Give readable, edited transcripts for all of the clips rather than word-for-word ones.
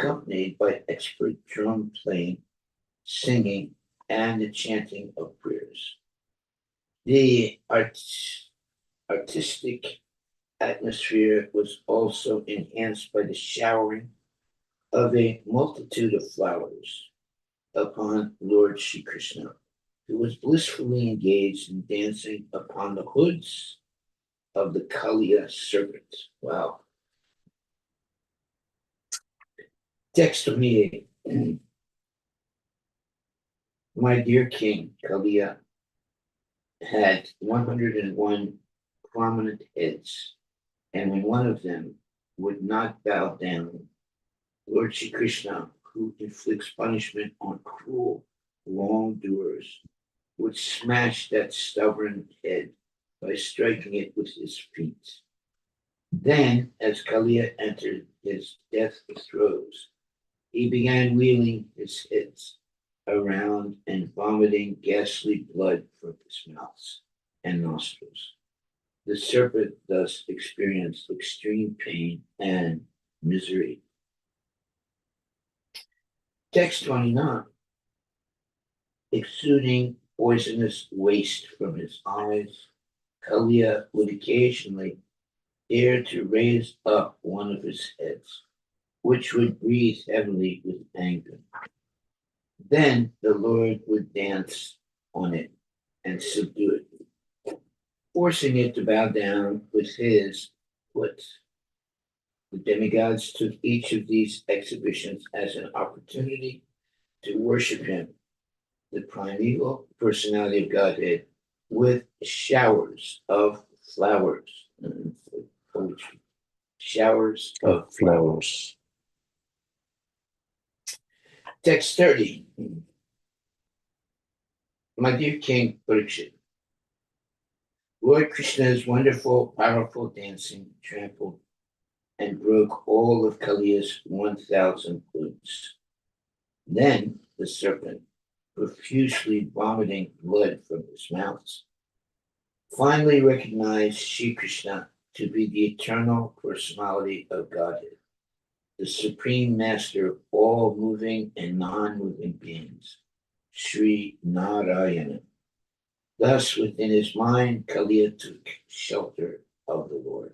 accompanied by expert drum playing, singing, and the chanting of prayers. The artistic atmosphere was also enhanced by the showering of a multitude of flowers upon Lord Shri Krishna, who was blissfully engaged in dancing upon the hoods of the Kaliya serpent. Wow. Text 28. My dear king, Kaliya had 101 prominent heads, and when one of them would not bow down, Lord Shri Krishna, who inflicts punishment on cruel wrongdoers, would smash that stubborn head by striking it with his feet. Then, as Kaliya entered his death throes, he began wheeling his heads around and vomiting ghastly blood from his mouth and nostrils. The serpent thus experienced extreme pain and misery. Text 29. Exuding poisonous waste from his eyes, Kaliya would occasionally dare to raise up one of his heads, which would breathe heavily with anger. Then the Lord would dance on it and subdue it, forcing it to bow down with his foot. The demigods took each of these exhibitions as an opportunity to worship him, the primeval personality of Godhead, with showers of flowers. Poetry. Showers of flowers. Text 30. My dear King Parikshit, Lord Krishna's wonderful, powerful dancing trampled and broke all of Kaliya's 1,000 hoods. Then the serpent, profusely vomiting blood from his mouth, finally recognized Shri Krishna to be the eternal personality of Godhead, the supreme master of all moving and non-moving beings, Sri Narayana. Thus, within his mind, Kaliya took shelter of the Lord.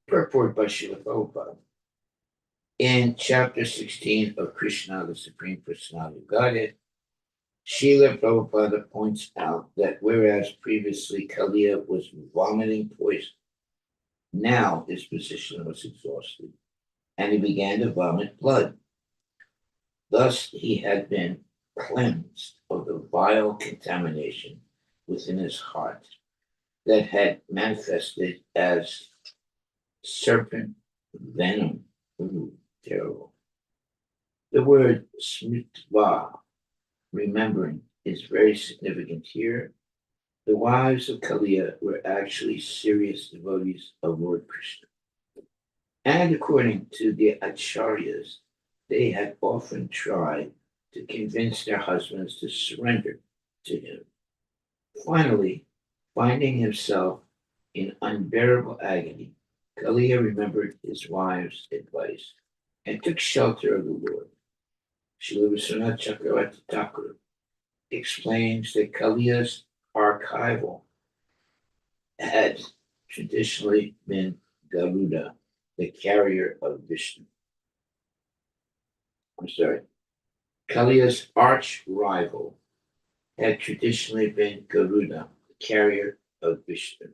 Purport by Srila Prabhupada. In chapter 16 of Krishna, the Supreme Personality of Godhead, Srila Prabhupada points out that whereas previously Kaliya was vomiting poison, now his position was exhausted, and he began to vomit blood. Thus he had been cleansed of the vile contamination within his heart that had manifested as serpent venom. Ooh, terrible. The word smritva, remembering, is very significant here. The wives of Kaliya were actually serious devotees of Lord Krishna. And according to the acharyas, they had often tried to convince their husbands to surrender to him. Finally, finding himself in unbearable agony, Kaliya remembered his wife's advice and took shelter of the Lord. Srila Vishwanath Chakravarti Thakur explains that Kaliya's archival had traditionally been Garuda, the carrier of Vishnu. Kaliya's arch rival had traditionally been Garuda, the carrier of Vishnu.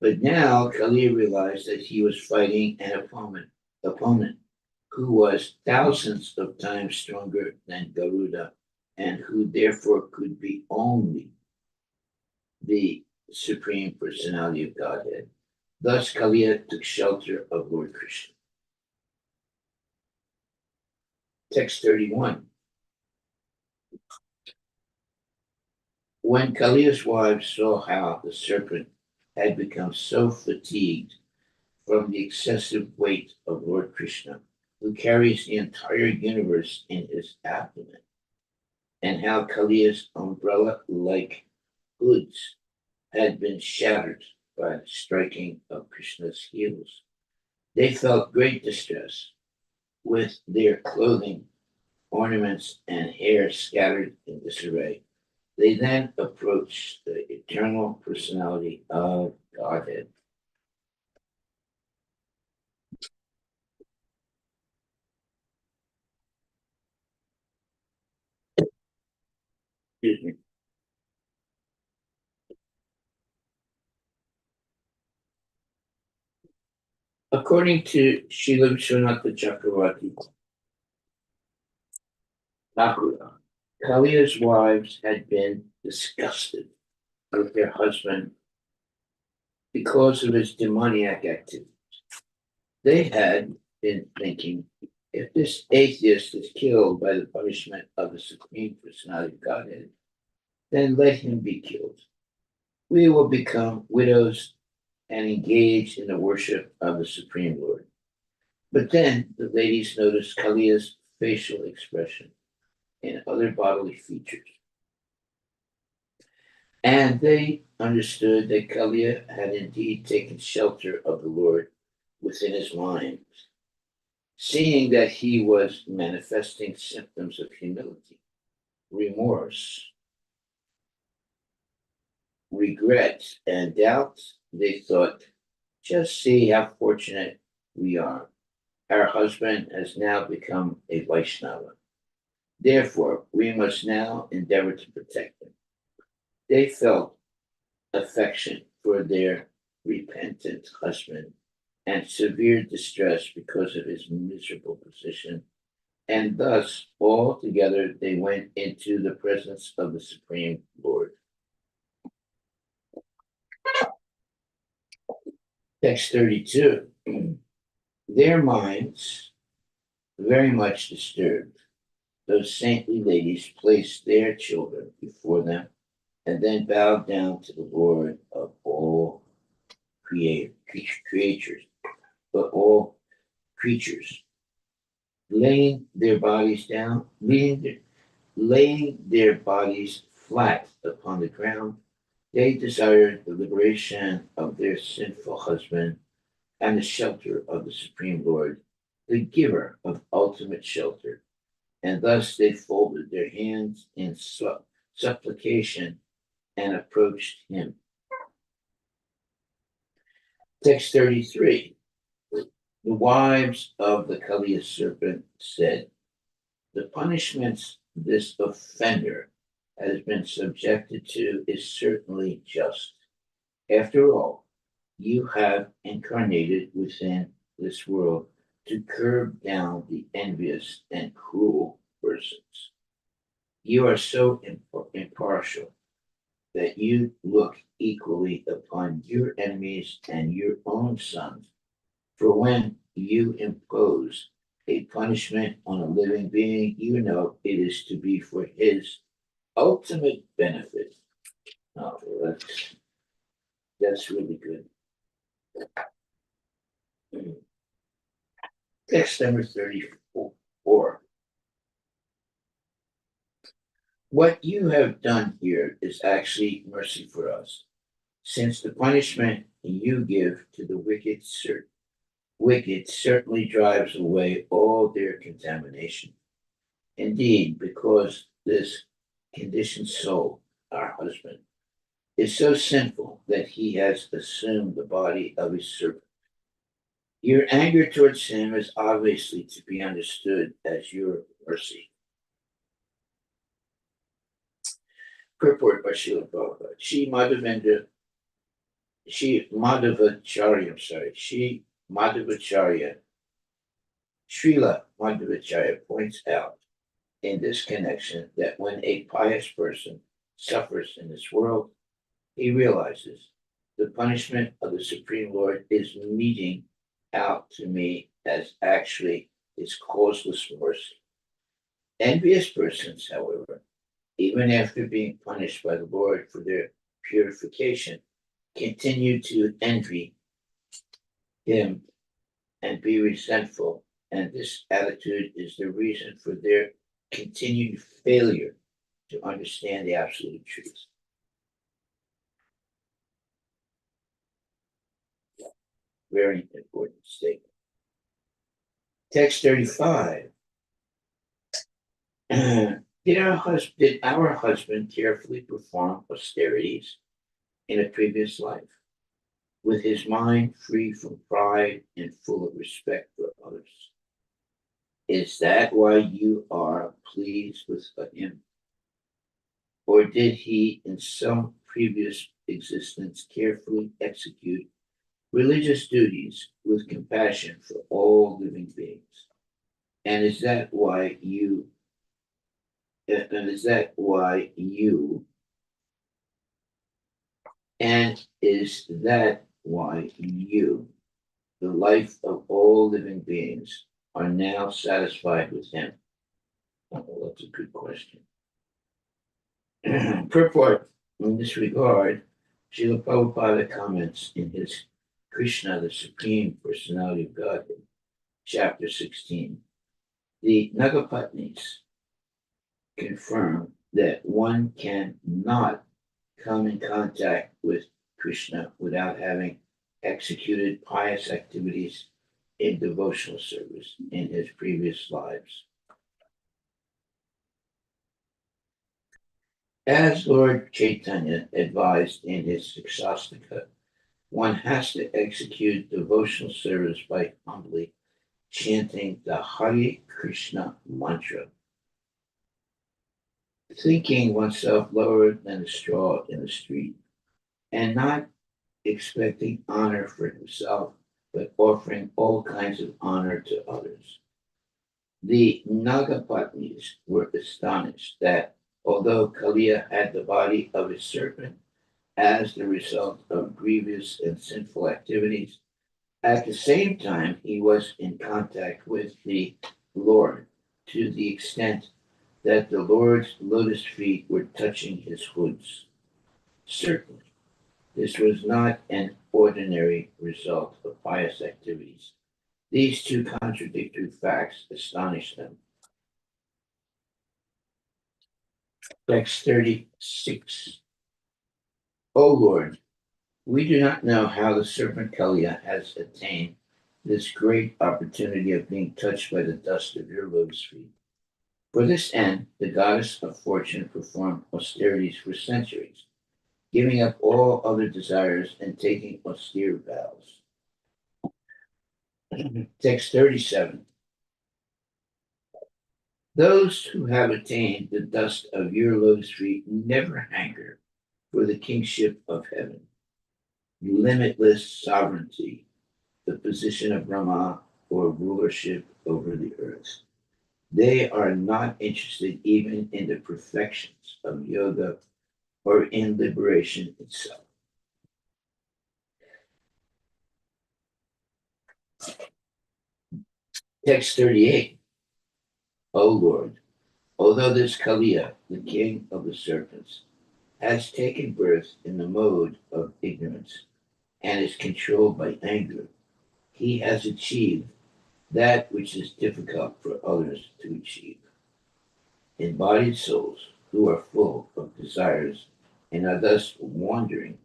But now Kaliya realized that he was fighting an opponent who was thousands of times stronger than Garuda and who therefore could be only the Supreme Personality of Godhead. Thus Kaliya took shelter of Lord Krishna. Text 31. When Kaliya's wives saw how the serpent had become so fatigued from the excessive weight of Lord Krishna, who carries the entire universe in his abdomen, and how Kaliya's umbrella-like hoods had been shattered by the striking of Krishna's heels, They felt great distress with their clothing, ornaments, and hair scattered in disarray. They then approached the eternal personality of Godhead. Excuse me. According to Srila Vishwanatha Chakravarti Thakur, Kalia's wives had been disgusted with their husband because of his demoniac activity. They had been thinking, if this atheist is killed by the punishment of the Supreme Personality of Godhead, then let him be killed. We will become widows and engage in the worship of the Supreme Lord. But then the ladies noticed Kalia's facial expression and other bodily features. And they understood that Kalia had indeed taken shelter of the Lord within his mind, seeing that he was manifesting symptoms of humility, remorse, regret, and doubt. They thought, just see how fortunate we are. Our husband has now become a Vaishnava. Therefore, we must now endeavor to protect him. They felt affection for their repentant husband and severe distress because of his miserable position. And thus, all together, they went into the presence of the Supreme Lord. Text 32. Their minds, very much disturbed, those saintly ladies placed their children before them and then bowed down to the Lord of all creatures, but all creatures, laying their bodies down, laying their bodies flat upon the ground. They desired the liberation of their sinful husband and the shelter of the Supreme Lord, the giver of ultimate shelter. And thus they folded their hands in supplication and approached him. Text 33. The wives of the Kaliya serpent said, the punishments this offender has been subjected to is certainly just. After all, you have incarnated within this world to curb down the envious and cruel persons. You are so impartial that you look equally upon your enemies and your own sons. For when you impose a punishment on a living being, you know it is to be for his ultimate benefit. Oh, well, that's really good. Text number 34. What you have done here is actually mercy for us, since the punishment you give to the wicked certainly drives away all their contamination. Indeed, because this conditioned soul, our husband, is so sinful that he has assumed the body of a serpent. Your anger towards him is obviously to be understood as your mercy. Purport by Srila Prabhupada. She Madhavacharya, Srila Madhavacharya points out in this connection that when a pious person suffers in this world, he realizes the punishment of the Supreme Lord is meting out to me as actually his causeless mercy. Envious persons, however, even after being punished by the Lord for their purification, continue to envy him and be resentful, and this attitude is the reason for their continued failure to understand the absolute truth. Very important statement. Text 35. Did our husband carefully perform austerities in a previous life, with his mind free from pride and full of respect for others? Is that why you are pleased with him? Or did he, in some previous existence, carefully execute religious duties with compassion for all living beings? And is that why you and is that why you and is that why you, the life of all living beings, are now satisfied with him? Oh, that's a good question. Purport. In this regard, Srila Prabhupada comments in his Krishna, the Supreme Personality of Godhead, chapter 16. The Nagapatnis confirm that one can not come in contact with Krishna without having executed pious activities in devotional service in his previous lives. As Lord Chaitanya advised in his Siksastika, one has to execute devotional service by humbly chanting the Hare Krishna mantra, thinking oneself lower than a straw in the street, and not expecting honor for himself, but offering all kinds of honor to others. The Nagapatnis were astonished that although Kaliya had the body of a serpent as the result of grievous and sinful activities, at the same time he was in contact with the Lord to the extent that the Lord's lotus feet were touching his hoods. Certainly, this was not an ordinary result of pious activities. These two contradictory facts astonished them. Text 36. O Lord, we do not know how the serpent Kaliya has attained this great opportunity of being touched by the dust of your lotus feet. For this end, the goddess of fortune performed austerities for centuries, giving up all other desires and taking austere vows. Text 37. Those who have attained the dust of your lotus feet never hanker for the kingship of heaven, limitless sovereignty, the position of Brahma, or rulership over the earth. They are not interested even in the perfections of yoga or in liberation itself. Text 38. O Lord, although this Kaliya, the king of the serpents, has taken birth in the mode of ignorance and is controlled by anger, he has achieved that which is difficult for others to achieve. Embodied souls who are full of desires and are thus wandering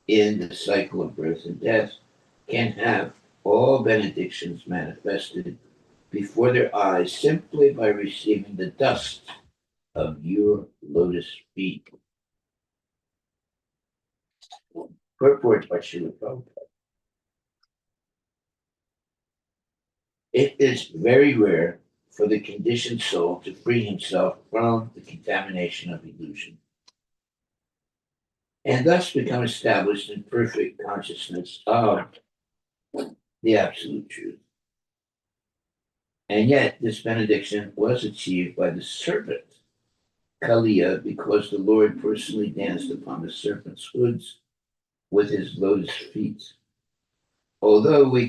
in the cycle of birth and death can have all benedictions manifested before their eyes simply by receiving the dust of your lotus feet. Purport by Srila Prabhupada. It is very rare for the conditioned soul to free himself from the contamination of illusion and thus become established in perfect consciousness of the absolute truth. And yet, this benediction was achieved by the serpent, Kaliya, because the Lord personally danced upon the serpent's hoods with his lotus feet. Although we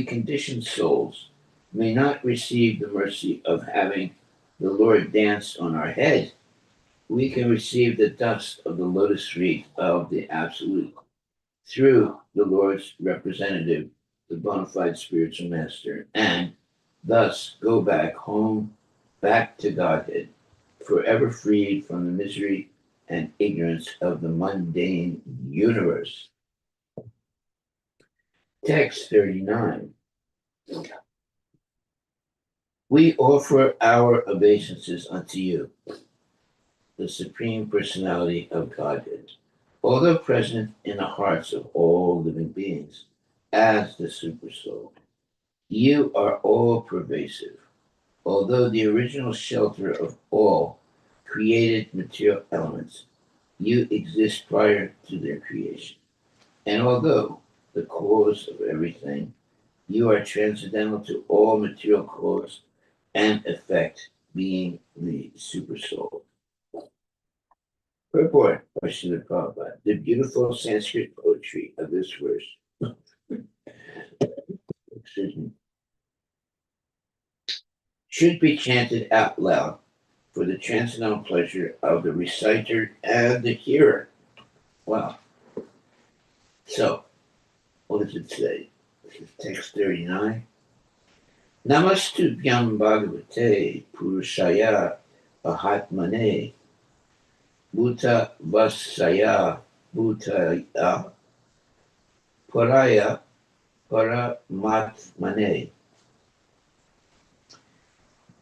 conditioned souls may not receive the mercy of having the Lord dance on our head, we can receive the dust of the lotus feet of the Absolute through the Lord's representative, the bona fide spiritual master, and thus go back home, back to Godhead, forever freed from the misery and ignorance of the mundane universe. Text 39. We offer our obeisances unto you, the Supreme Personality of Godhead, although present in the hearts of all living beings as the Supersoul. You are all pervasive, although the original shelter of all created material elements. You exist prior to their creation. And although the cause of everything, you are transcendental to all material cause and effect, being the Supersoul. Purport by Srila Prabhupada. The beautiful Sanskrit poetry of this verse excuse me, should be chanted out loud for the transcendental pleasure of the reciter and the hearer. Wow. So, what does it say? This is text 39. Namastubhyam Bhagavate Purushaya Mahatmane Bhuta Vasaya Bhutaya Paraya Paramatmane.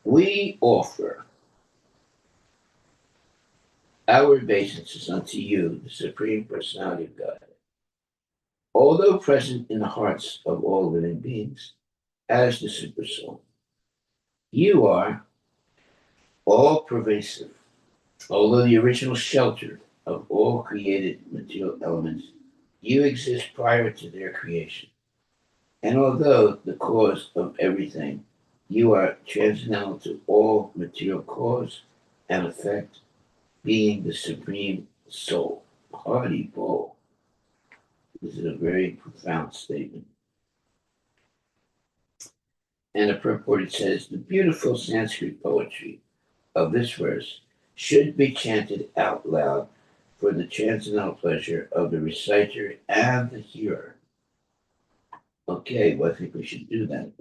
We offer our obeisances unto you, the Supreme Personality of God, although present in the hearts of all living beings as the Supersoul. You are all pervasive, although the original shelter of all created material elements. You exist prior to their creation. And although the cause of everything, you are transcendental to all material cause and effect, being the Supreme Soul. Hardy Bull. This is a very profound statement. And the purport says the beautiful Sanskrit poetry of this verse should be chanted out loud for the transcendental pleasure of the reciter and the hearer. Okay, well, I think we should do that.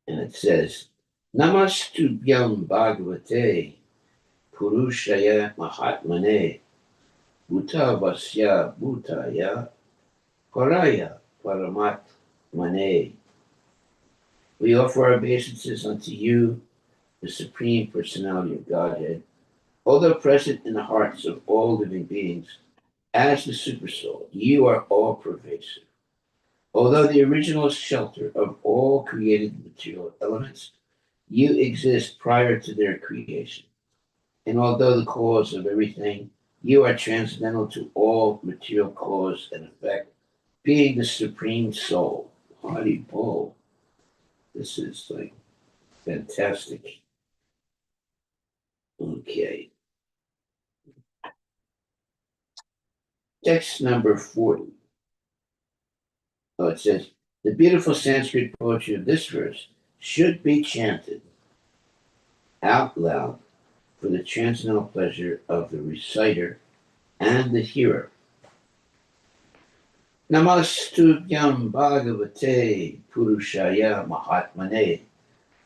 And it says, Namastubhyam Bhagavate Purushaya Mahatmane Bhutavasya Bhutaya Paraya Paramatmane. We offer our obeisances unto you, the Supreme Personality of Godhead, although present in the hearts of all living beings as the Supersoul. You are all pervasive. Although the original shelter of all created material elements, you exist prior to their creation. And although the cause of everything, you are transcendental to all material cause and effect, being the Supreme Soul. Hardy Bull. This is like fantastic. Okay. Text number 40. Oh, it says, the beautiful Sanskrit poetry of this verse should be chanted out loud for the transcendental pleasure of the reciter and the hearer. Namastubhyam Bhagavate Purushaya Mahatmane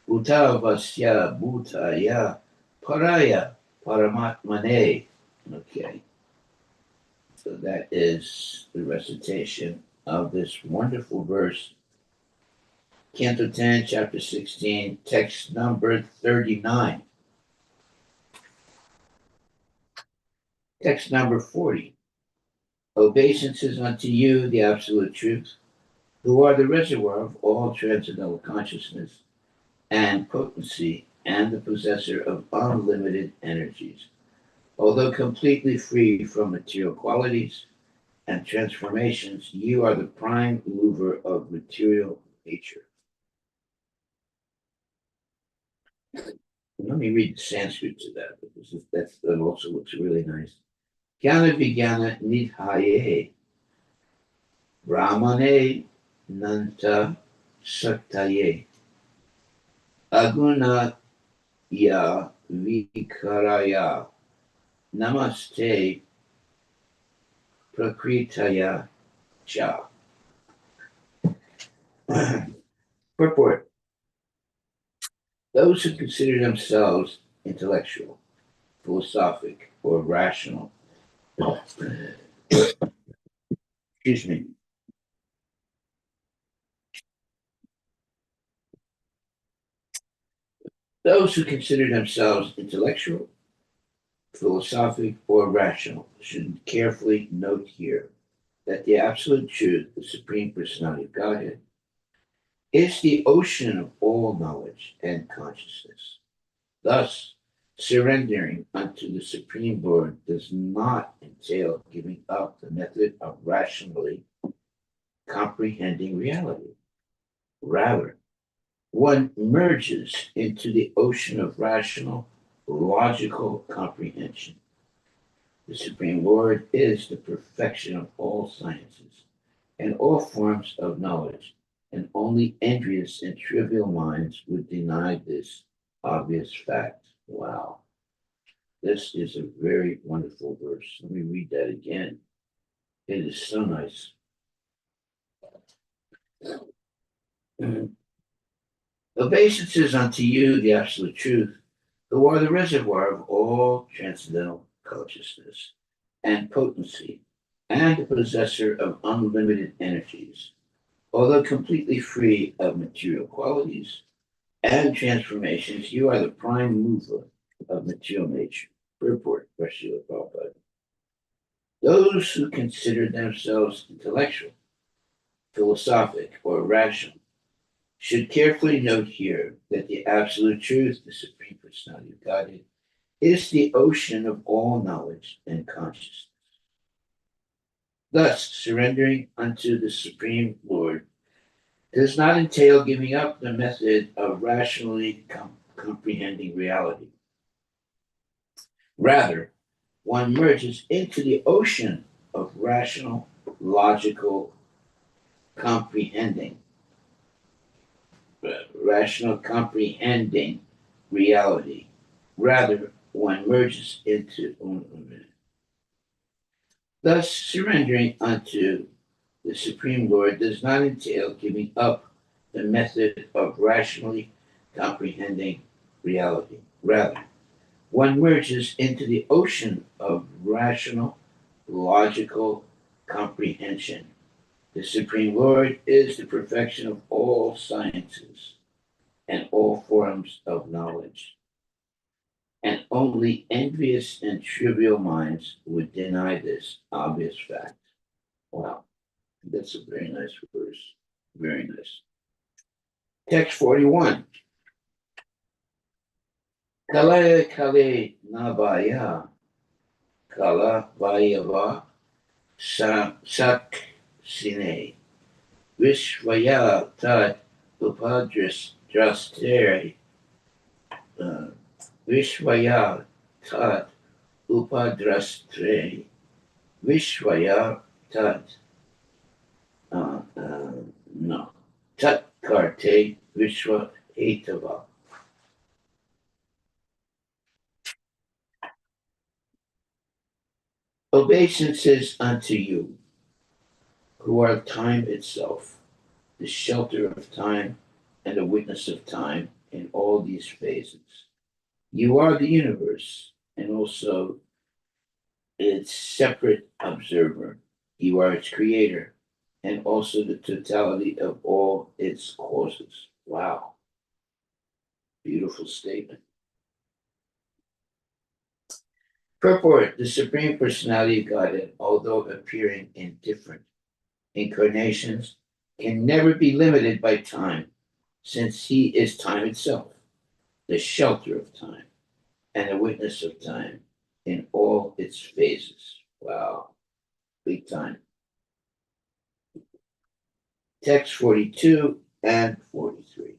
Bhutavasya Bhutaya Paraya Paramatmane. Okay, so that is the recitation of this wonderful verse. Canto 10, chapter 16, text number 39. Text number 40. Obeisances unto you, the absolute truth, who are the reservoir of all transcendental consciousness and potency and the possessor of unlimited energies. Although completely free from material qualities and transformations, you are the prime mover of material nature. Let me read the Sanskrit to that, because that also looks really nice. Jnana Vijnana Nidhaye Brahmane Nanta Saktaye Aguna Ya Vikaraya Namaste Prakritaya Cha. Purport. Those who consider themselves intellectual, philosophic, or rational, excuse me, Those who consider themselves intellectual, philosophic, or rational should carefully note here that the absolute truth, the Supreme Personality of Godhead, is the ocean of all knowledge and consciousness. Thus, surrendering unto the Supreme Lord does not entail giving up the method of rationally comprehending reality. Rather, one merges into the ocean of rational, logical comprehension. The Supreme Lord is the perfection of all sciences and all forms of knowledge, and only envious and trivial minds would deny this obvious fact. Wow. This is a very wonderful verse. Let me read that again. It is so nice. Obeisances unto you, the absolute truth, who are the reservoir of all transcendental consciousness and potency, and the possessor of unlimited energies, although completely free of material qualities and transformations, you are the prime mover of material nature. Purport by Srila Prabhupada. Those who consider themselves intellectual, philosophic, or rational should carefully note here that the absolute truth, the Supreme Personality of Godhead, is the ocean of all knowledge and consciousness. Thus, surrendering unto the Supreme Lord does not entail giving up the method of rationally comprehending reality. Rather, one merges into the ocean of rational, logical comprehending reality. Rather, one merges into. Thus, surrendering unto the Supreme Lord does not entail giving up the method of rationally comprehending reality. Rather, one merges into the ocean of rational, logical comprehension. The Supreme Lord is the perfection of all sciences and all forms of knowledge. And only envious and trivial minds would deny this obvious fact. Wow, that's a very nice verse. Very nice. Text 41. Kale kale nabaya, kala vayava sak sine, vishvaya tat upadrastere, vishvaya tat upadrastre, vishvaya tat, no, tat karte vishva hetava. Obeisances unto you, who are time itself, the shelter of time and the witness of time in all these phases. You are the universe and also its separate observer. You are its creator and also the totality of all its causes. Wow. Beautiful statement. Purport: the Supreme Personality of Godhead, although appearing in different incarnations, can never be limited by time, since he is time itself, the shelter of time, and the witness of time in all its phases. Wow, big time. Text 42 and 43.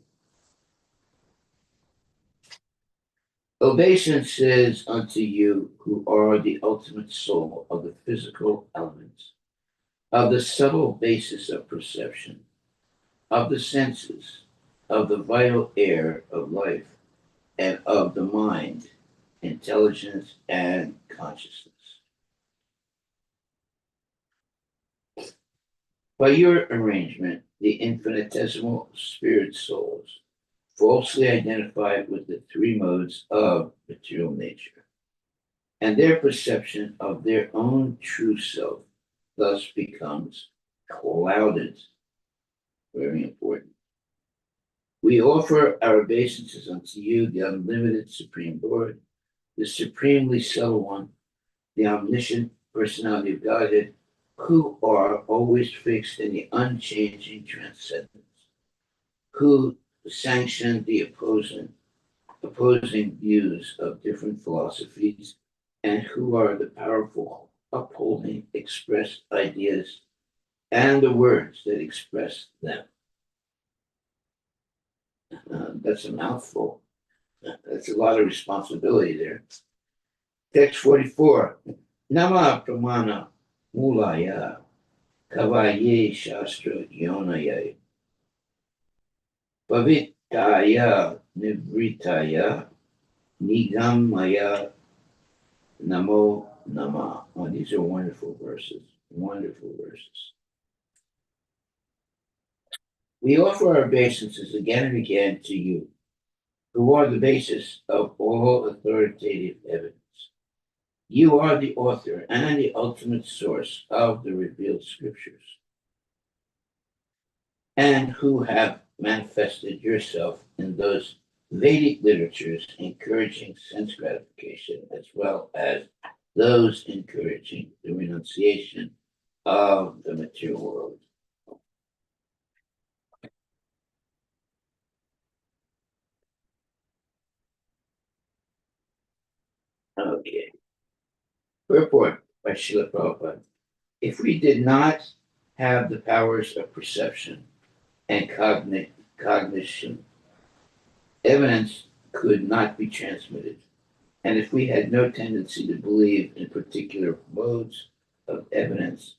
Obeisances unto you, who are the ultimate soul of the physical elements, of the subtle basis of perception, of the senses, of the vital air of life, and of the mind, intelligence, and consciousness. By your arrangement, the infinitesimal spirit souls falsely identify with the three modes of material nature, and their perception of their own true self thus becomes clouded, very important, We offer our obeisances unto you, the unlimited Supreme Lord, the supremely subtle one, the omniscient personality of Godhead, who are always fixed in the unchanging transcendence, who sanction the opposing views of different philosophies, and who are the powerful upholding expressed ideas and the words that express them. That's a mouthful. That's a lot of responsibility there. Text 44. Nama Pramana Mulaya Kavaye Shastra Yonaya Pavitaya Nivritaya Nigamaya Namo Nama. Oh, these are wonderful verses. Wonderful verses. We offer our obeisances again and again to you, who are the basis of all authoritative evidence. You are the author and the ultimate source of the revealed scriptures, and who have manifested yourself in those Vedic literatures encouraging sense gratification, as well as those encouraging the renunciation of the material world. Okay. Purport by Srila Prabhupada. If we did not have the powers of perception and cognition, evidence could not be transmitted. And if we had no tendency to believe in particular modes of evidence,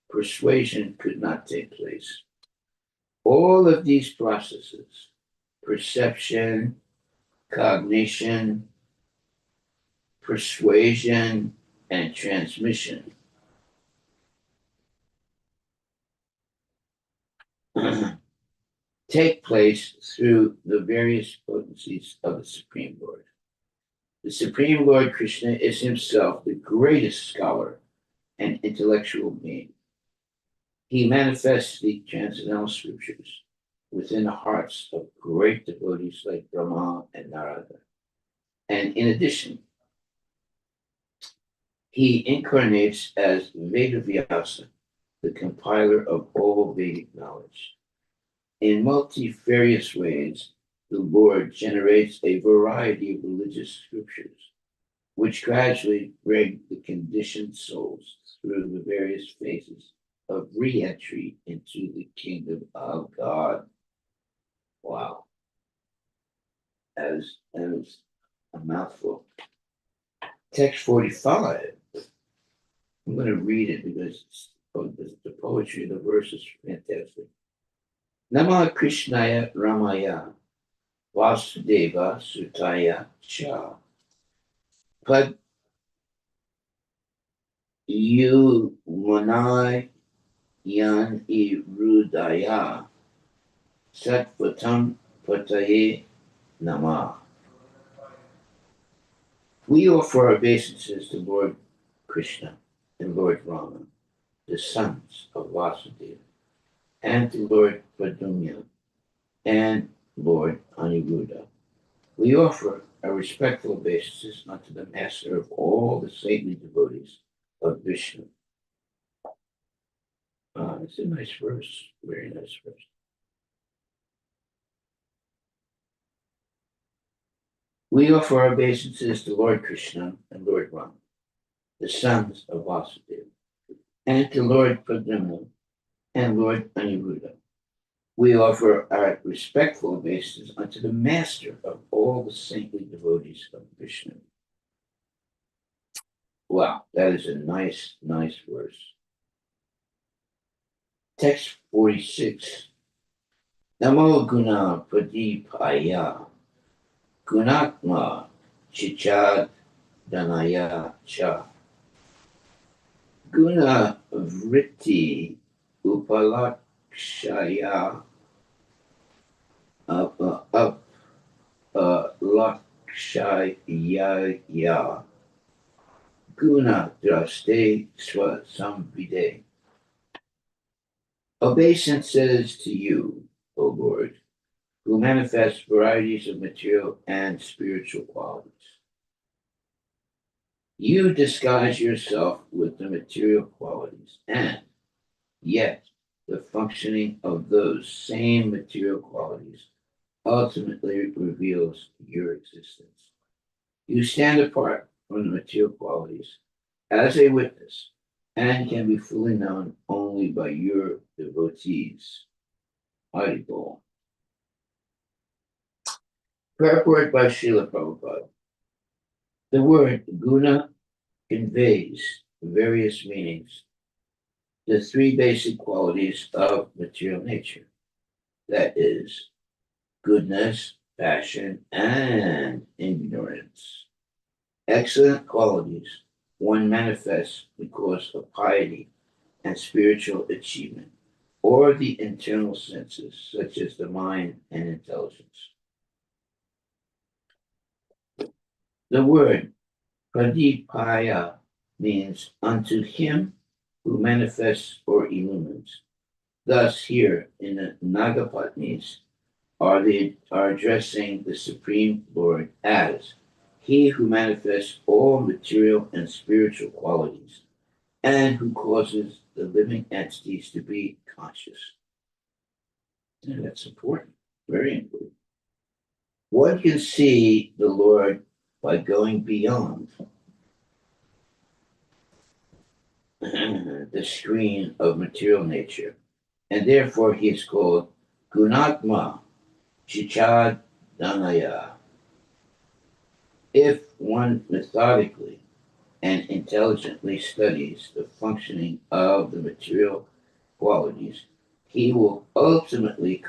persuasion could not take place. All of these processes, perception, cognition, persuasion, and transmission, take place through the various potencies of the Supreme Lord. The Supreme Lord Krishna is himself the greatest scholar and intellectual being. He manifests the transcendental scriptures within the hearts of great devotees like Brahma and Narada. And in addition, he incarnates as Vedavyasa, the compiler of all Vedic knowledge. In multifarious ways, the Lord generates a variety of religious scriptures, which gradually bring the conditioned souls through the various phases of re-entry into the kingdom of God. Wow. As a mouthful. Text 45. I'm going to read it because the poetry of the verse is fantastic. Nama Krishnaya Ramaya Vasudeva Sutaya Cha Pad Yu Manai Yan Irudaya Satvatam Pataye Nama. We offer our obeisances to Lord Krishna and Lord Rama, the sons of Vasudeva, and to Lord Pradyumna and Lord Aniruddha. We offer our respectful obeisances unto the master of all the saintly devotees of Vishnu. It's a nice verse, very nice verse. We offer our obeisances to Lord Krishna and Lord Rama, the sons of Vasudeva, and to Lord Pradyumna and Lord Aniruddha. We offer our respectful obeisances unto the master of all the saintly devotees of Vishnu. Wow, that is a nice, nice verse. Text 46. Namo Guna Pradipaya Gunatma Chichad Danaya Cha Guna Vritti Upalakshaya Lakshaya Guna Draste Swa Samvide. Obeisances to you, O Lord, who who manifests varieties of material and spiritual qualities. You disguise yourself with the material qualities, and yet the functioning of those same material qualities ultimately reveals your existence. You stand apart from the material qualities as a witness and can be fully known only by your devotees. Harivilas. Purport by Srila Prabhupada. The word guna conveys various meanings. The three basic qualities of material nature, that is, goodness, passion, and ignorance. Excellent qualities one manifests because of piety and spiritual achievement, or the internal senses, such as the mind and intelligence. The word pradipaya means unto him who manifests or illumines. Thus, here in the Nagapatnis are addressing the Supreme Lord as he who manifests all material and spiritual qualities, and who causes the living entities to be conscious. And that's important, very important. One can see the Lord by going beyond the screen of material nature, and therefore he is called Gunatma Chichad Danaya. If one methodically and intelligently studies the functioning of the material qualities, he will ultimately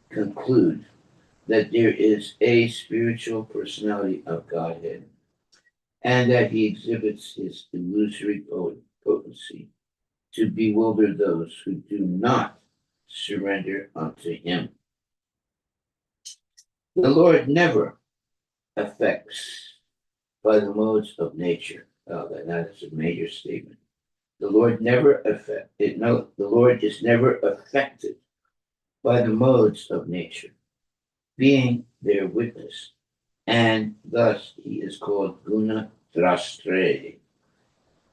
conclude that there is a spiritual personality of Godhead, and that he exhibits his illusory potency to bewilder those who do not surrender unto him. The Lord never affects by the modes of nature. Oh, that is a major statement. The Lord the Lord is never affected by the modes of nature, being their witness, and thus he is called Guna Drastre.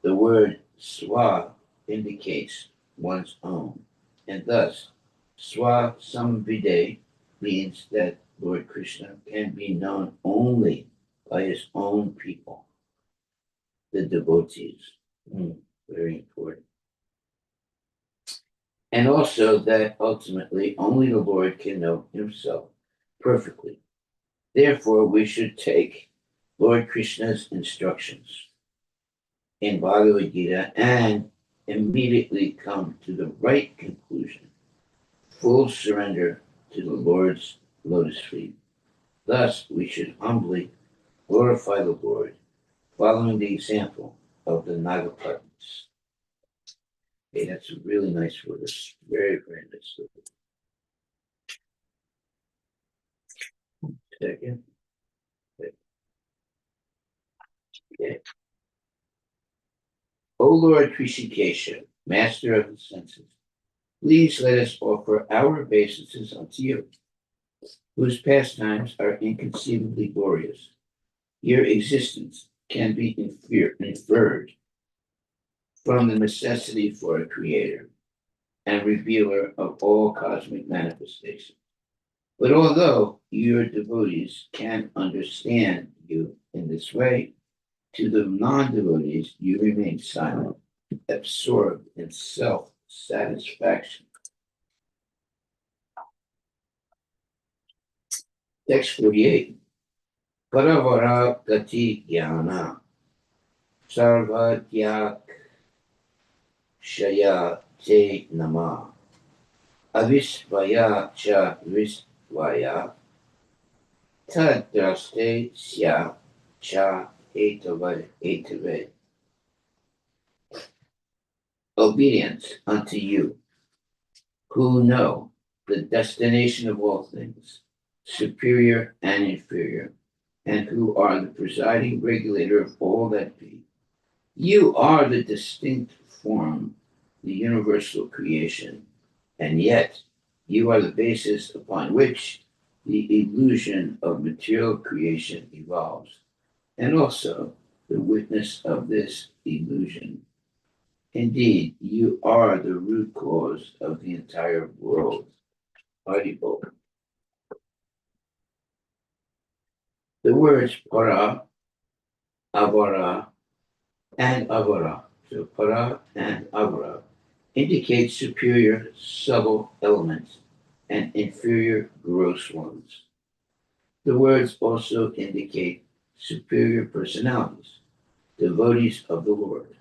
The word Swa indicates one's own, and thus Swa Samvide means that Lord Krishna can be known only by his own people, the devotees. Very important. And also that ultimately only the Lord can know himself perfectly. Therefore, we should take Lord Krishna's instructions in Bhagavad Gita and immediately come to the right conclusion, full surrender to the Lord's lotus feet. Thus, we should humbly glorify the Lord, following the example of the Nagapatnis. Okay, that's a really nice verse. Very, very nice verse. Second. Okay. O Lord Krishikesha, master of the senses, please let us offer our obeisances unto you, whose pastimes are inconceivably glorious. Your existence can be inferred from the necessity for a creator and revealer of all cosmic manifestations. But although your devotees can understand you in this way, to the non-devotees you remain silent, absorbed in self-satisfaction. Text 48. Paravara gati jnana sarvadyak shaya te nama avisvaya cha visvaya tadraste sya cha etave. Obedience unto you, who know the destination of all things, superior and inferior, and who are the presiding regulator of all that be. You are the distinct form, the universal creation, and yet You are the basis upon which the illusion of material creation evolves, and also the witness of this illusion. Indeed, you are the root cause of the entire world. Haribo. The words para, avara, and avara, so para and avara, indicate superior subtle elements and inferior gross ones. The words also indicate superior personalities, devotees of the Lord,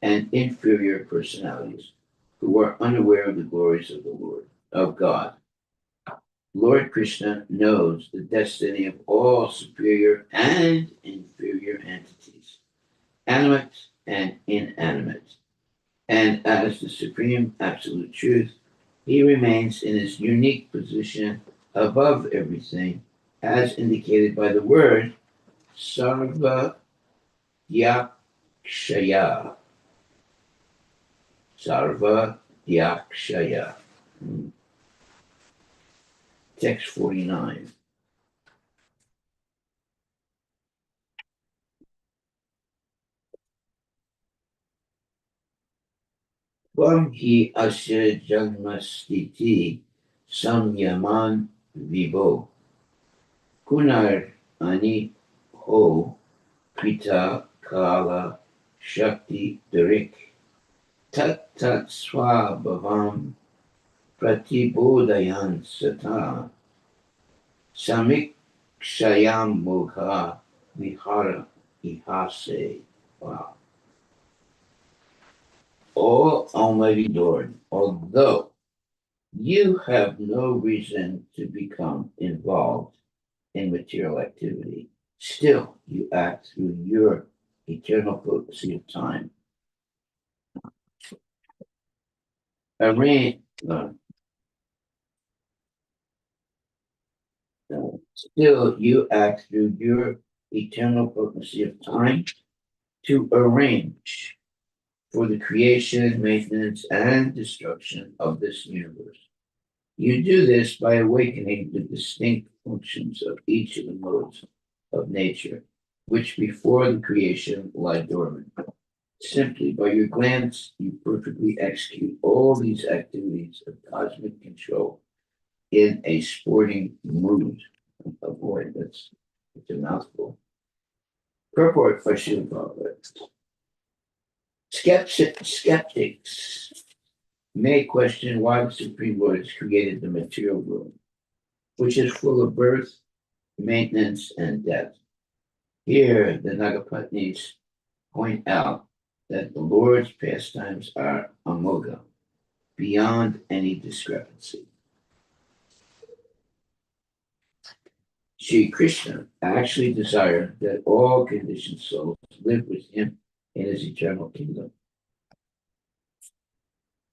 and inferior personalities who are unaware of the glories of the Lord, of God. Lord Krishna knows the destiny of all superior and inferior entities, animate and inanimate. And as the supreme absolute truth, he remains in his unique position above everything, as indicated by the word Sarva Yakshaya. Sarva Yakshaya. Text 49. Tvam hi asya janmastiti samyaman vibo kunar ani ho krita kala shakti darik tat tat swabhavam pratibodayan sata samik shayam mukha vihara ihase. Wow. O Almighty Lord, although you have no reason to become involved in material activity, still you act through your eternal potency of time. Arrange, still you act through your eternal potency of time to arrange for the creation, maintenance, and destruction of this universe. You do this by awakening the distinct functions of each of the modes of nature, which before the creation lie dormant. Simply by your glance, you perfectly execute all these activities of cosmic control in a sporting mood. Oh boy, that's a mouthful. Purport by Srila Prabhupada. Skeptics may question why the Supreme Lord has created the material world, which is full of birth, maintenance, and death. Here, the Nagapatnis point out that the Lord's pastimes are amoga, beyond any discrepancy. Sri Krishna actually desired that all conditioned souls live with him in his eternal kingdom.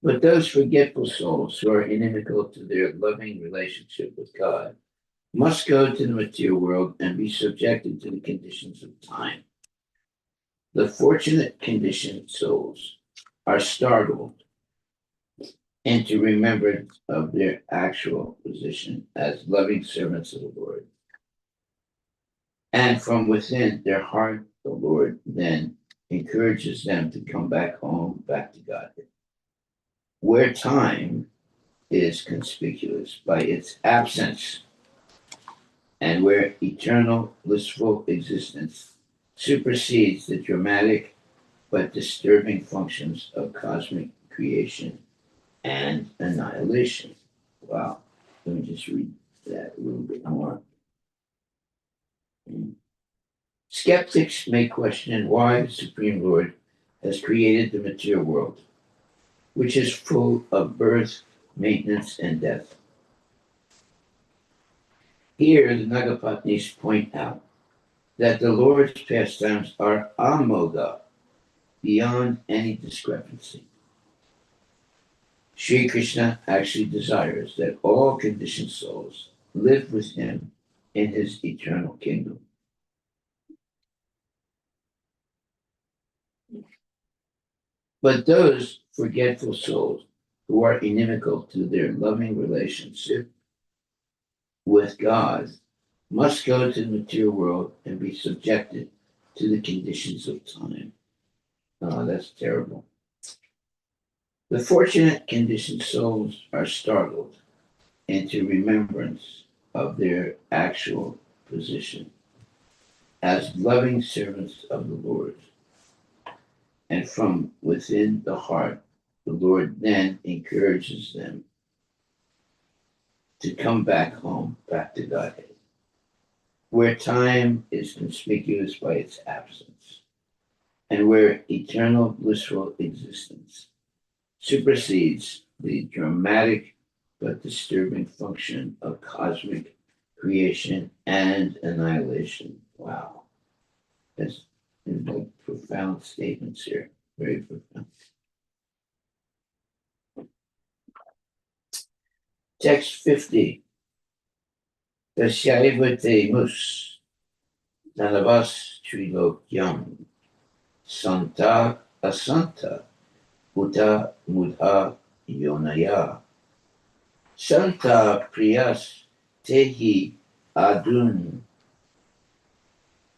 But those forgetful souls who are inimical to their loving relationship with God must go to the material world and be subjected to the conditions of time. The fortunate conditioned souls are startled into remembrance of their actual position as loving servants of the Lord. And from within their heart, the Lord then encourages them to come back home, back to God, where time is conspicuous by its absence and where eternal blissful existence supersedes the dramatic but disturbing functions of cosmic creation and annihilation. Wow. Let me just read that a little bit more. Skeptics may question why the Supreme Lord has created the material world, which is full of birth, maintenance, and death. Here, the Nagapatnis point out that the Lord's pastimes are amoga, beyond any discrepancy. Sri Krishna actually desires that all conditioned souls live with him in his eternal kingdom. But those forgetful souls who are inimical to their loving relationship with God must go to the material world and be subjected to the conditions of time. Oh, that's terrible. The fortunate conditioned souls are startled into remembrance of their actual position as loving servants of the Lord. And from within the heart, the Lord then encourages them to come back home, back to Godhead, where time is conspicuous by its absence, and where eternal blissful existence supersedes the dramatic but disturbing function of cosmic creation and annihilation. Wow. That's like profound statements here. Very profound. Text 50. Tasyaivate mus nanavas trilokyam santa asanta uta mudha yonaya santa priyas tehi adun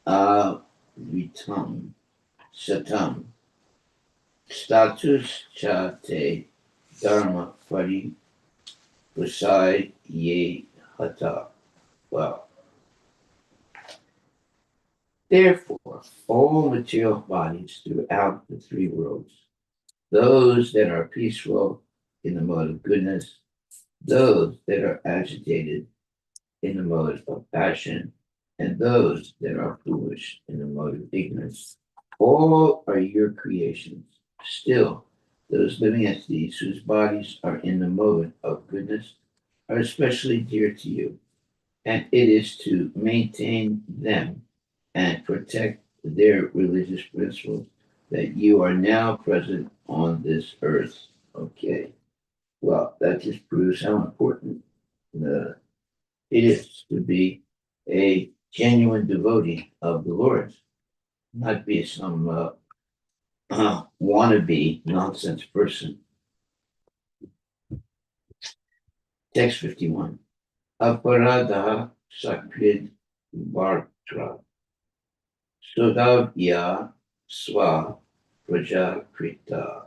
avitam satam status chate dharma pari prasai ye hata. Wow. Therefore, all material bodies throughout the three worlds, those that are peaceful in the mode of goodness, those that are agitated in the mode of passion, and those that are foolish in the mode of ignorance, all are your creations. Still, those living entities whose bodies are in the mode of goodness are especially dear to you, and it is to maintain them and protect their religious principles that you are now present on this earth. Okay. Well, that just proves how important it is to be a genuine devotee of the Lord, not be some wannabe nonsense person. Text 51. Aparada sakrid vartra sudavya swa prajakrita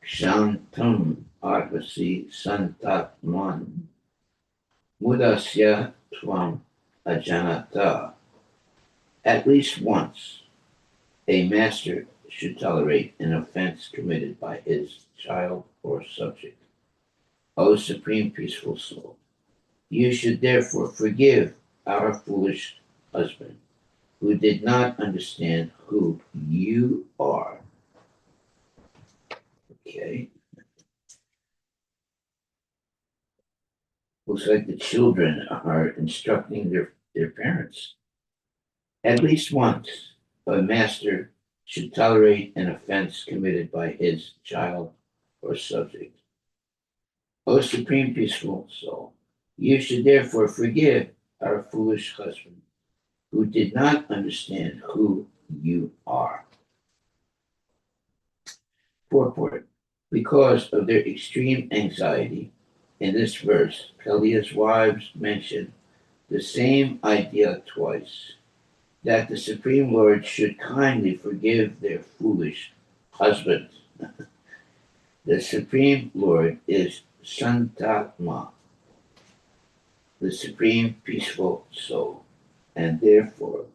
Shantam Arvasi Santatman Mudasya Tvam Ajanata. At least once, a master should tolerate an offense committed by his child or subject. O Supreme Peaceful Soul, you should therefore forgive our foolish husband, who did not understand who you are. Okay. Looks like the children are instructing their parents. At least once, a master should tolerate an offense committed by his child or subject. O Supreme Peaceful Soul, you should therefore forgive our foolish husband, who did not understand who you are. Purport. Because of their extreme anxiety, in this verse, Kalia's wives mention the same idea twice, that the Supreme Lord should kindly forgive their foolish husbands. The Supreme Lord is Santatma, the Supreme Peaceful Soul, and therefore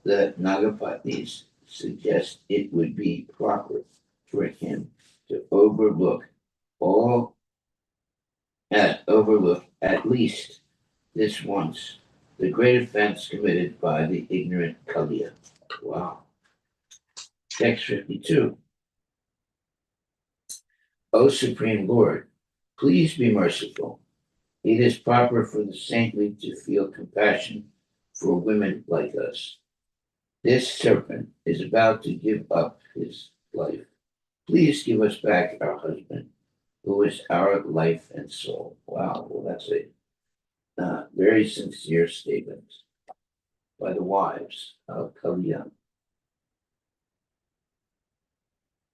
the Nagapatnis suggest it would be proper for him to overlook at least this once the great offense committed by the ignorant Kaliya. Wow. Text 52. O Supreme Lord, please be merciful. It is proper for the saintly to feel compassion for women like us. This serpent is about to give up his life. Please give us back our husband, who is our life and soul. Wow, well, that's a very sincere statement by the wives of Kaliya.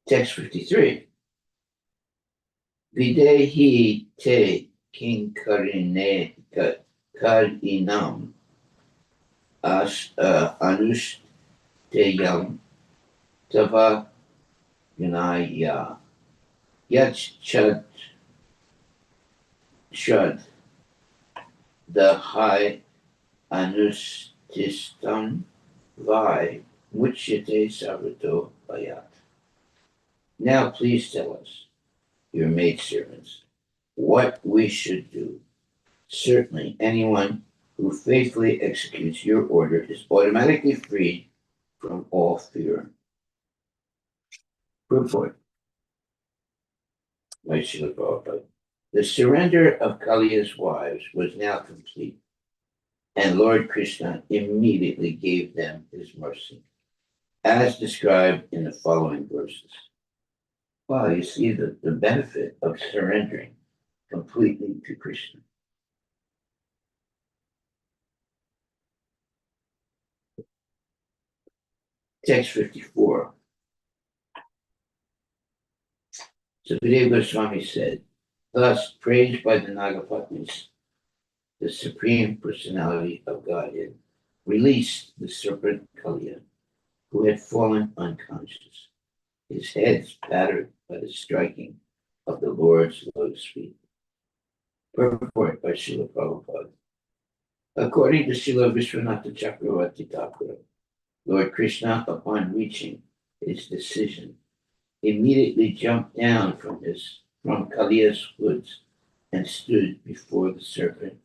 Text 53. Videhi te king karinam anushteyam tava gunaya yat shad the high anustistam vai muchite sabato bayat. Now please tell us, your maidservants, what we should do. Certainly, anyone who faithfully executes your order is automatically freed from all fear. Purport by Srila Prabhupada. The surrender of Kaliya's wives was now complete, and Lord Krishna immediately gave them his mercy, as described in the following verses. Wow, you see the benefit of surrendering completely to Krishna. Text 54. Sukadeva Goswami said, thus praised by the Nagapatnis, the Supreme Personality of Godhead released the serpent Kaliya, who had fallen unconscious, his head battered by the striking of the Lord's lotus feet. Purport by Srila Prabhupada. According to Srila Vishwanatha Chakravarti Thakur, Lord Krishna, upon reaching his decision, immediately jumped down from Kaliya's woods and stood before the serpent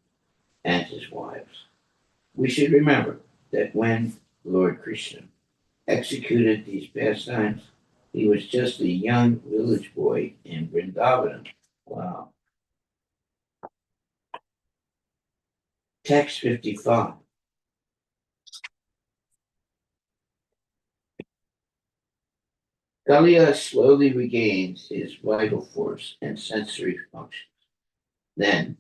and his wives. We should remember that when Lord Krishna executed these pastimes, he was just a young village boy in Vrindavan. Wow. Text 55. Kaliya slowly regains his vital force and sensory functions. Then,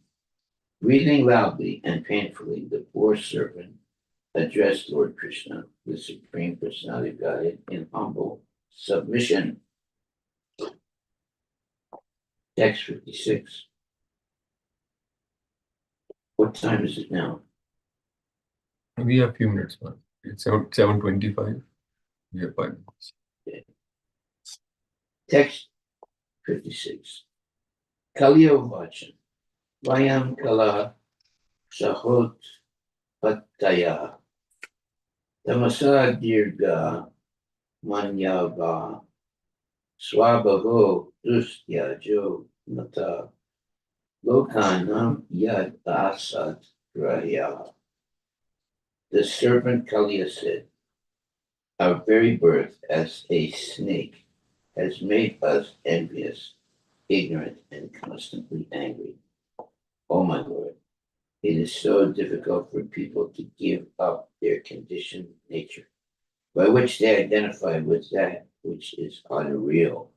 breathing loudly and painfully, the poor serpent addressed Lord Krishna, the Supreme Personality of Godhead, in humble submission. Text 56. What time is it now? We have a few minutes, man. It's 7:25. We have 5 minutes. Okay. Text 56. Kaliya Vachan. Vayam Kala Sahot Pataya. Tamasa Dirga Manyava Swabhavo Dustya Jo Mata Lokanam Yad Asat Raya. The serpent Kaliya said, our very birth as a snake has made us envious, ignorant, and constantly angry. Oh my Lord, it is so difficult for people to give up their conditioned nature, by which they identify with that which is unreal.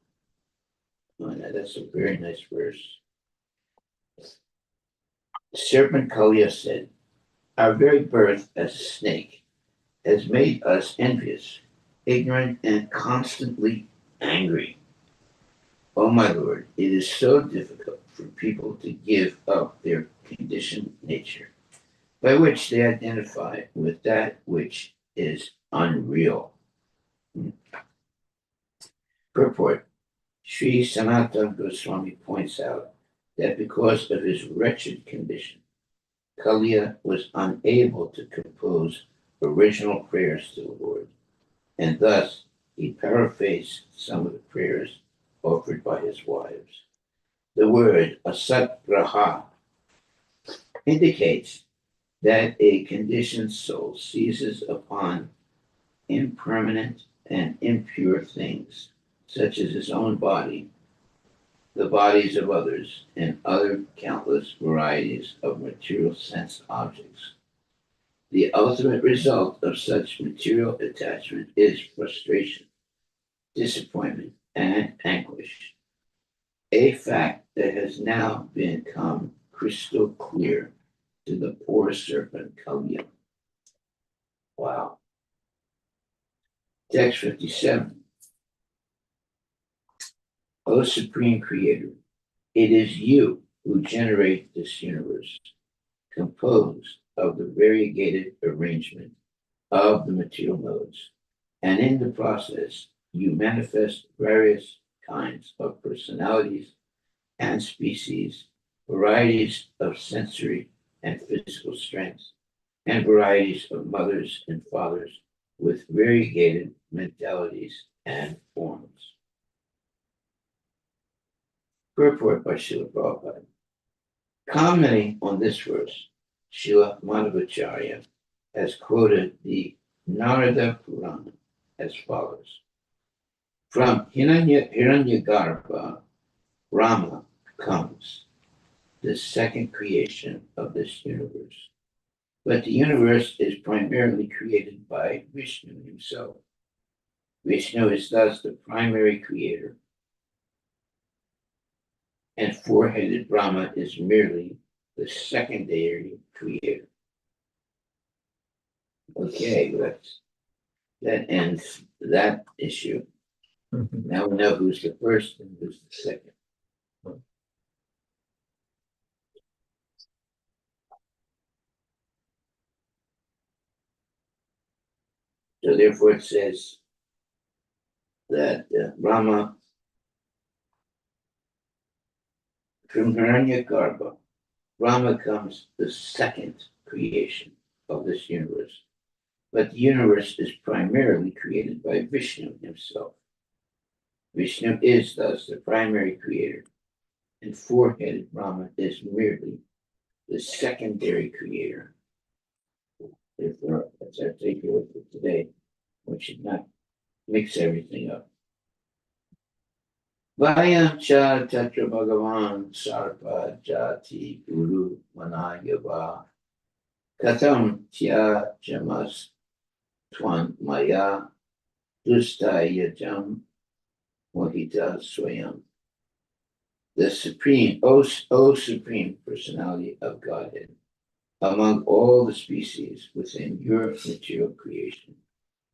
Oh, now that's a very nice verse. The serpent Kaliya said, our very birth as a snake has made us envious, ignorant, and constantly angry. Oh my Lord, it is so difficult for people to give up their conditioned nature, by which they identify with that which is unreal. Purport. Sri Sanatana Goswami points out that because of his wretched condition, Kaliya was unable to compose original prayers to the Lord, and thus he paraphrased some of the prayers offered by his wives. The word asatgraha indicates that a conditioned soul seizes upon impermanent and impure things, such as his own body, the bodies of others, and other countless varieties of material sense objects. The ultimate result of such material attachment is frustration, disappointment, and anguish, a fact that has now become crystal clear to the poor serpent Kaliya. Wow. Text 57. O Supreme Creator, It is you who generate this universe, composed of the variegated arrangement of the material modes, and in the process, you manifest various kinds of personalities and species, varieties of sensory and physical strengths, and varieties of mothers and fathers with variegated mentalities and forms. Purport by Srila Prabhupada. Commenting on this verse, Srila Madhvacharya has quoted the Narada Purana as follows. From Hiranyagarbha, Rama comes, the second creation of this universe. But the universe is primarily created by Vishnu himself. Vishnu is thus the primary creator, and four-headed Brahma is merely the secondary creator. Okay, that ends that issue. Now we know who's the first and who's the second. So therefore it says that Rama from Hiranyagarbha, Rama comes the second creation of this universe. But the universe is primarily created by Vishnu himself. Vishnu is thus the primary creator, and four-headed Brahma is merely the secondary creator. Therefore, as I take it with it today, we should not mix everything up. Vayam cha tatra bhagavan sarpa jati guru manayava katham tya jamas twan maya dustayajam mohita swayam. The supreme, O supreme personality of Godhead, among all the species within your material creation,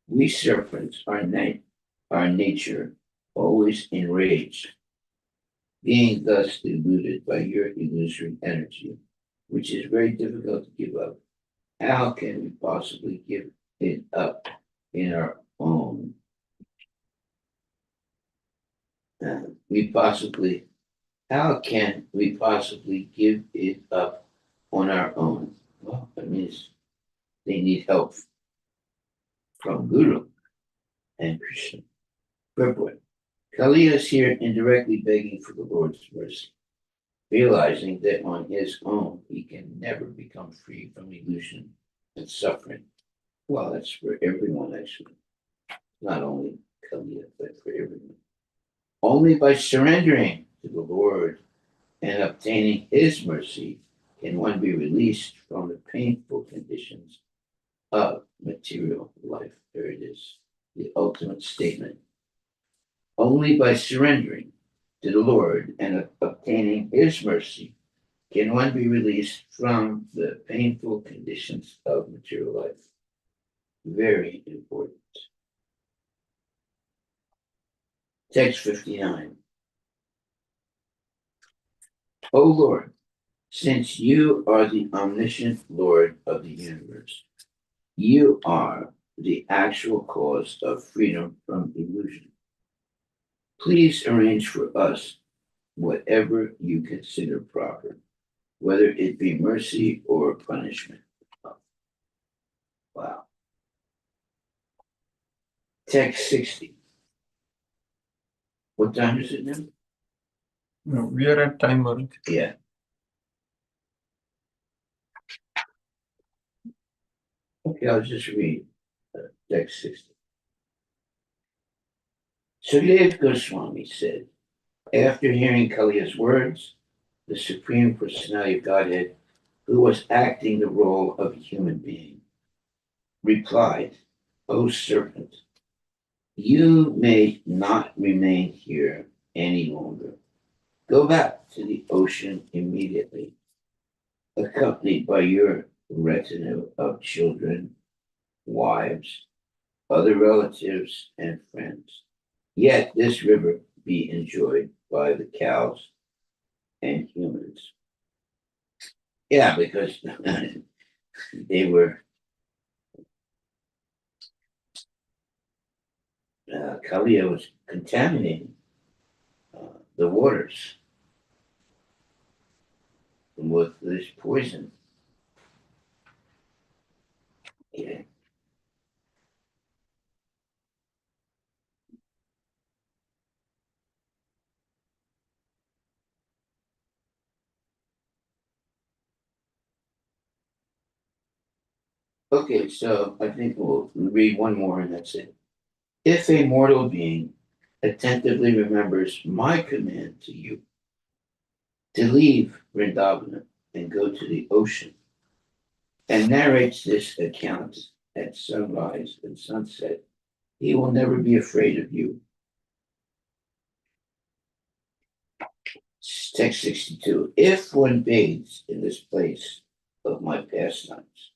we serpents are nature always enraged, being thus deluded by your illusory energy, which is very difficult to give up. How can we possibly give it up in our own? How can we possibly give it up on our own? Well, that means they need help from Guru and Krishna. Purport. Kali is here indirectly begging for the Lord's mercy, realizing that on his own he can never become free from illusion and suffering. Well, that's for everyone, actually. Not only Kali, but for everyone. Only by surrendering to the Lord and obtaining his mercy can one be released from the painful conditions of material life. There it is, the ultimate statement. Only by surrendering to the Lord and obtaining his mercy can one be released from the painful conditions of material life. Very important. Text 59. O Lord, since you are the omniscient Lord of the universe, you are the actual cause of freedom from illusion. Please arrange for us whatever you consider proper, whether it be mercy or punishment. Wow. Text 60. What time is it now? No, we are at time, Maharaj. Yeah. Okay, I'll just read text 60. Sukadeva Goswami said, after hearing Kaliya's words, the Supreme Personality of Godhead, who was acting the role of a human being, replied, O serpent, you may not remain here any longer. Go back to the ocean immediately, accompanied by your retinue of children, wives, other relatives, and friends. Yet this river be enjoyed by the cows, and humans. Yeah, because they were Kalia was contaminating the waters with this poison. Yeah. Okay, so I think we'll read one more and that's it. If a mortal being attentively remembers my command to you to leave Vrindavana and go to the ocean, and narrates this account at sunrise and sunset, he will never be afraid of you. Text 62. If one bathes in this place of my pastimes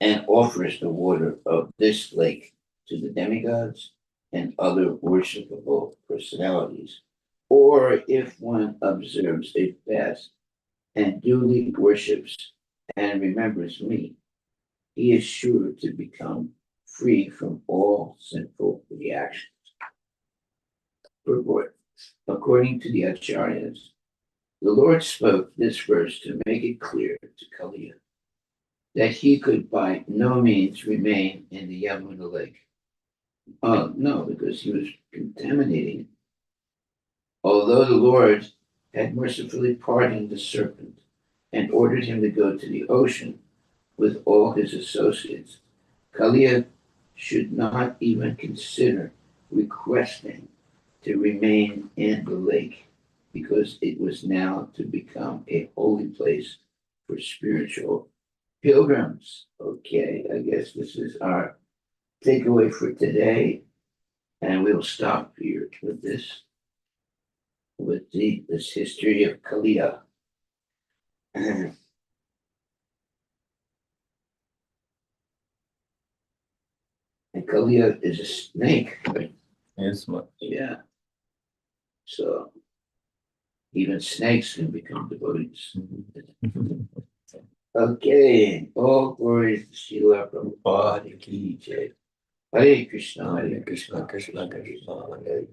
and offers the water of this lake to the demigods and other worshipable personalities, or if one observes a fast and duly worships and remembers me, he is sure to become free from all sinful reactions. Purport. According to the Acharyas, the Lord spoke this verse to make it clear to Kaliya that he could by no means remain in the Yamuna lake. Oh, no, because he was contaminating it. Although the Lord had mercifully pardoned the serpent and ordered him to go to the ocean with all his associates, Kaliya should not even consider requesting to remain in the lake because it was now to become a holy place for spiritual pilgrims. Okay, I guess this is our takeaway for today, and we'll stop here with this, with this history of Kaliya. And Kaliya is a snake, right? Yes, Maharaj. Yeah. So even snakes can become devotees. Okay, all glories to Srila Prabhupada Ki Jai. Hare Krishna, Hare Krishna, Krishna Krishna, Hare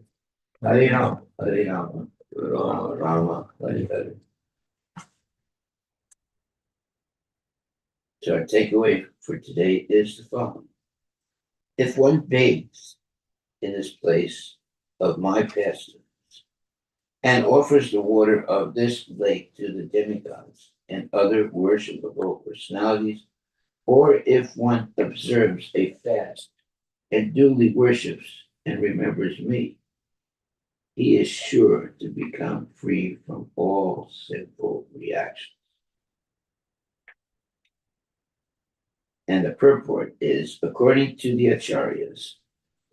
Hare Rama, Hare Rama, Rama Rama, Hare Hare. So our takeaway for today is the following. If one bathes in this place of my pastimes and offers the water of this lake to the demigods and other worshipable personalities, or if one observes a fast and duly worships and remembers me, he is sure to become free from all sinful reactions. And the purport is, according to the Acharyas,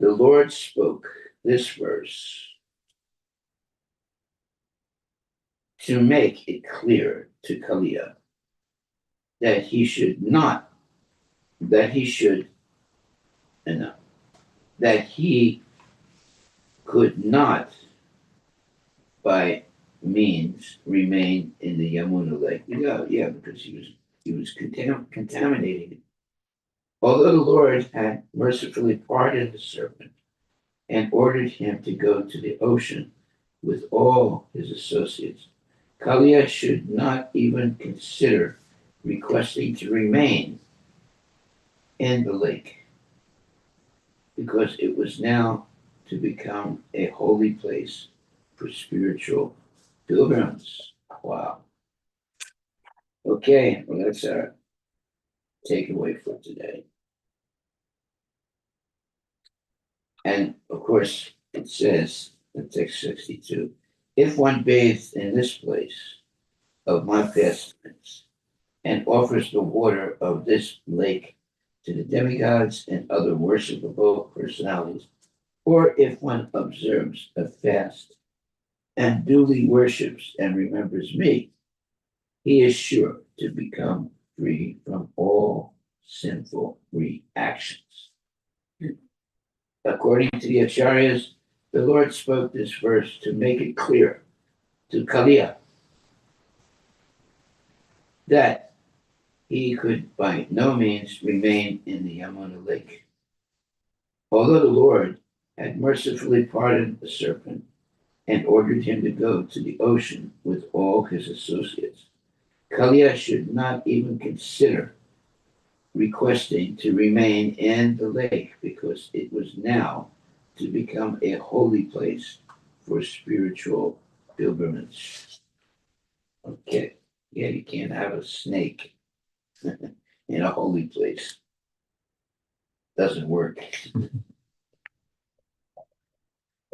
the Lord spoke this verse to make it clear to Kaliya that he should not, that he should, no, that he could not by means remain in the Yamuna lake. Yeah, because he was contaminating it. Although the Lord had mercifully pardoned the serpent and ordered him to go to the ocean with all his associates, Kaliya should not even consider requesting to remain in the lake because it was now to become a holy place for spiritual pilgrims. Wow. Okay, well, that's our takeaway for today. And of course, it says in text 62, if one bathes in this place of my pastimes and offers the water of this lake to the demigods and other worshipable personalities, or if one observes a fast and duly worships and remembers me, he is sure to become free from all sinful reactions. According to the Acharyas, the Lord spoke this verse to make it clear to Kalia that he could by no means remain in the Yamuna lake. Although the Lord had mercifully pardoned the serpent and ordered him to go to the ocean with all his associates, Kalia should not even consider requesting to remain in the lake because it was now to become a holy place for spiritual pilgrimage. Okay, yeah, you can't have a snake in a holy place. Doesn't work.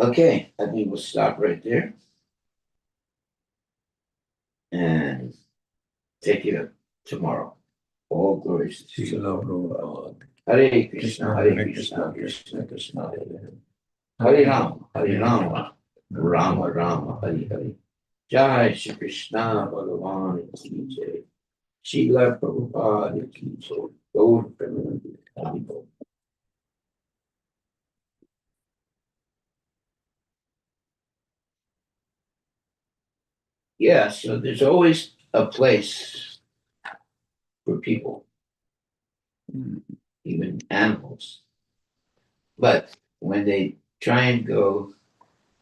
Okay, I think we'll stop right there and take it up tomorrow. All glories to Srila you. Prabhupada. Hare Krishna, Krishna, Hare Hare Krishna, Krishna, Krishna Krishna Krishna, Hare Hare Hare. Rama, Hare Rama, Rama Rama, Hare Hare. Jai Shri Krishna Bhagavan Ki Jai. Srila Prabhupada Ki Jai. Gaur Premanandi Haribo. Yeah, so there's always a place for people, even animals. But when they try and go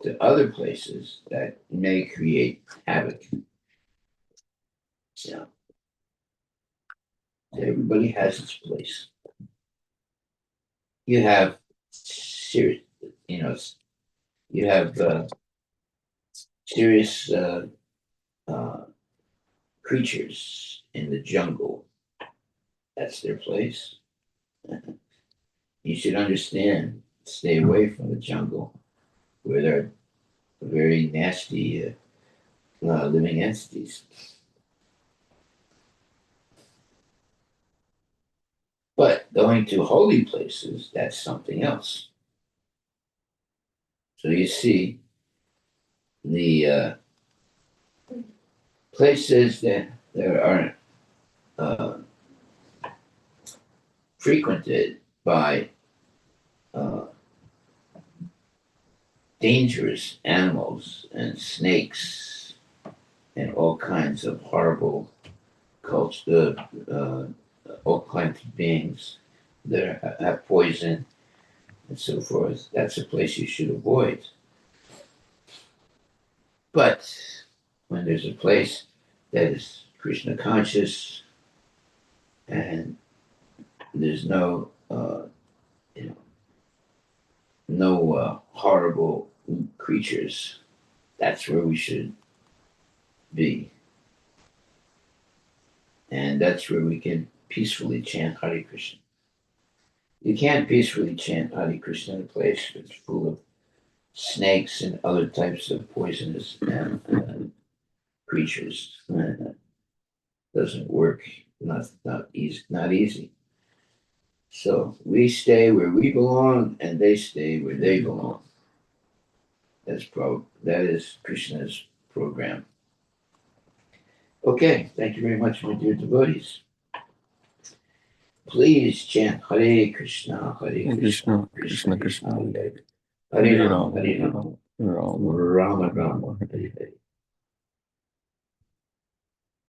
to other places that may create havoc, you know, everybody has its place. You have serious, you know, you have serious uh, creatures in the jungle. That's their place. You should understand, stay away from the jungle where there are very nasty living entities. But going to holy places, that's something else. So you see, the places that are uh, frequented by uh, dangerous animals and snakes and all kinds of horrible culture, all kinds of beings that have poison and so forth. That's a place you should avoid. But when there's a place that is Krishna conscious and there's no, you know, no horrible creatures, that's where we should be. And that's where we can peacefully chant Hare Krishna. You can't peacefully chant Hare Krishna in a place that's full of snakes and other types of poisonous creatures. Doesn't work. Not easy. Not easy. So we stay where we belong, and they stay where they belong. That is Krishna's program. Okay, thank you very much, my dear devotees. Please chant Hare Krishna, Hare Krishna, Krishna Krishna, Hare Hare, Hare Rama, Hare Rama, Rama Rama, Hare Hare.